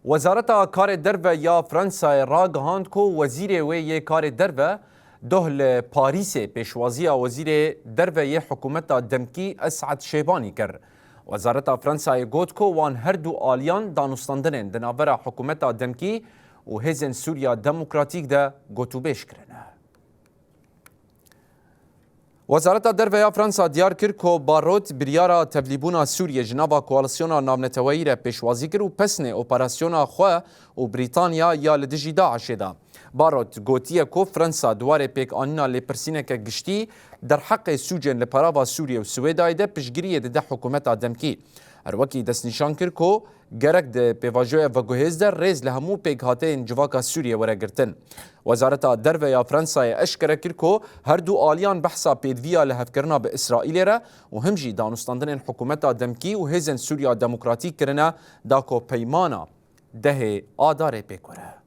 وزارت کار درو یا فرانسا را گهاند کو وزیر وی کار درو دهل پاریس پیشوازی وزیر درو حکومت دمکی اسعد شیبانی کرد. وزارت فرانسا گوت کو وان هر دو آلیان دانوستاندنین دناور حکومت دمکی و هزن سوریا دموکراتیک ده گوتوبیش کرنه. وزارت درو فرانسا دیار کرد که باروت بریارا تبلیبونا سوریه جنابا کوالسیونا نامنتوایی را پیشوازی کرد و پسنه اپراسیونا خواه و بریتانیا یا لدجی داعش دا. باروت گوتیه که فرانسا دواره پیک آنینا لپرسینه که گشتی در حق سوجن لپراوا سوریه و سویدای ده پشگیریه ده حکومت دمکی. هر وکی دست نشان کرد که گرک ده پیواجوی وگوهیز در ریز لهمو پیک هاته انجواکا سوریه وره گرتن. وزارت درو یا فرانسا اشکره کرد که هر دو آلیان بحثا پیدویا لحفکرنا به اسرائیل را و همجی دانوستاندنین حکومت دمکی و هزن سوریا دموکراتیک کرنه دا که پیمانا ده آداره پیکوره.